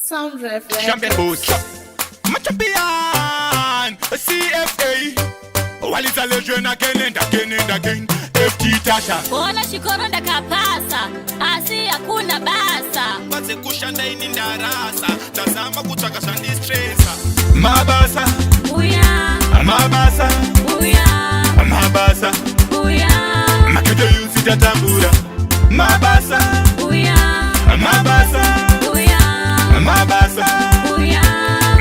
Sound reference. Champion host. My champion. CFA. Waliza le jeune again and again and again. FT Tasha. Bona shikoro da kapasa. Asi hakuna basa. Baze kushanda ini ndarasa. Tazama kutaka shandi stressa. Mabasa. Uya. Mabasa. Uya. Mabasa. Uya. Makedo yusi tatambura. Mabasa. Uya. Mabasa. Uya. Mabasa. Uya.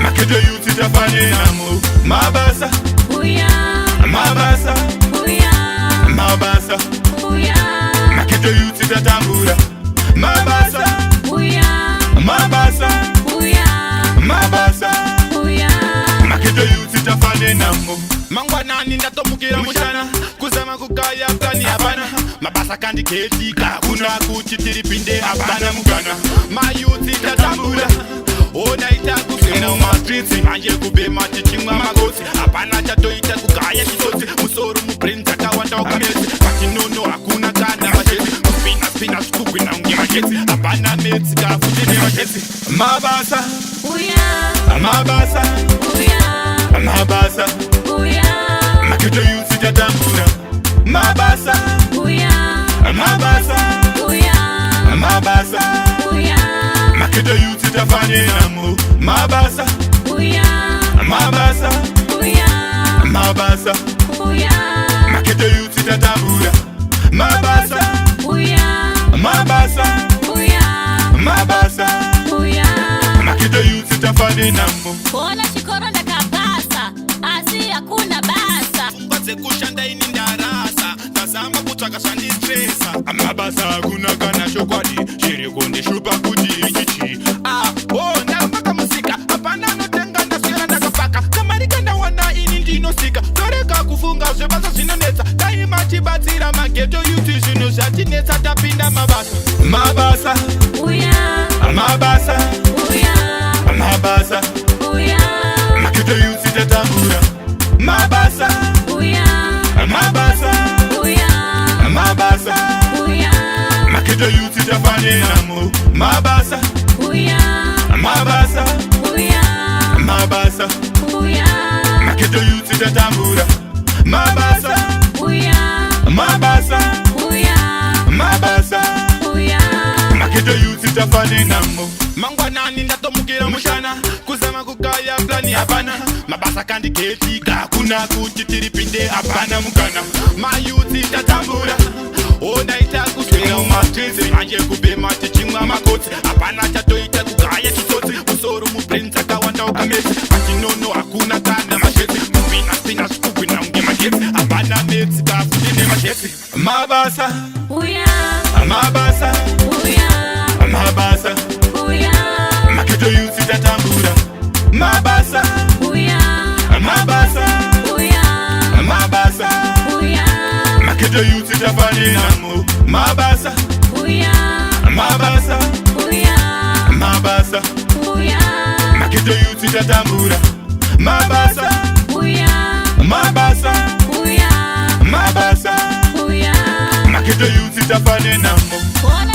Makedo yusi tafanye namu. Mabasa. Uya. Mabasa. Uya. Mabasa. Uya. Makedo yusi tatambura. Mabasa. Uya. Mabasa. Uya. Mabasa. Uya. Makedo yusi tafanye namu. Mangwana ninda tomukira mushana. Kuzama kukaya kani abana. Mabasa kandi ketika. Kuna kuchitiri pinde abana mugana. Mayuti tatambura. Ona ita kusena umatriti. Manje kube matichingwa magosi. Apana chato ita kukaya kisosi. Musoro muprinta kawanda wakamesi. Pakinono hakuna kana macheti. Spina skupi na unge macheti. Apana meti kafutini macheti. Mabasa. Uya. Mabasa. Uya. Mabasa. Uya. Makedo yusi tatambura. Mabasa. Uya. Mabasa. Uya. Mabasa. Uya. Makedo yusi tafanye namu. Mabasa. Uya. Mabasa. Uya. Mabasa. Uya. Makedo yusi tatambura. Mabasa. Uya. Mabasa. Uya. Mabasa. Uya. Makedo yusi tafanye namu. Bona shikoro da kapasa. Asi hakuna basa. Baze kushanda ini ndarasa. Tazama kutaka shandi stressa. Mabasa kuna kana shokwadi. Shiri kundi shupa kuti ichichi. Oh, mpaka musika. Apana notenga ndasira ndakapaka. Kamarika ndawana ini ndinosika. Toreka kufunga zvebaza zvinonetsa. Daima chibatsira mageto yuti zvinoshatinetsa tapinda mabasa. Mabasa. Uya. Mabasa. Uya. Mabasa. Uya. Makedo yusi tatambura. Mabasa. Uya. Mabasa. Uya. Mabasa. Uya. Makedo yusi tafanye namu. Mabasa. Uya. Mabasa. Uya. Mabasa. Uya. Makedo yusi tatambura. Mabasa. Uya. Mabasa. Uya. Mabasa. Uya. Makedo yusi tafanye namu. Mangwana ninda tomukira mushana. Kuzama kukaya plani abana. Mabasa kandi ketika. Kuna kuchitiri pinde abana mugana. Mayuti tatambura. Ona ita kusena umatriti. Manje kube matichingwa makoti. Apana chato ita kukaya kisosi. Musoro muprinta kawanda ukamesi. Pakinono hakuna kana macheti. Spina skupi na unge macheti. Apana meti kafutini macheti. Mabasa. Uya. Mabasa. Uya. Mabasa. Uya. Makedo yusi tatambura. Mabasa. Uya. Mabasa. Uya. Mabasa. Uya. Makedo yusi tafanye namu. Mabasa. Uya. Mabasa. Uya. Mabasa. Uya. Makedo yusi tatambura. Mabasa. Uya. Mabasa. Uya. Mabasa. Uya. Makedo yusi tafanye namu. Bona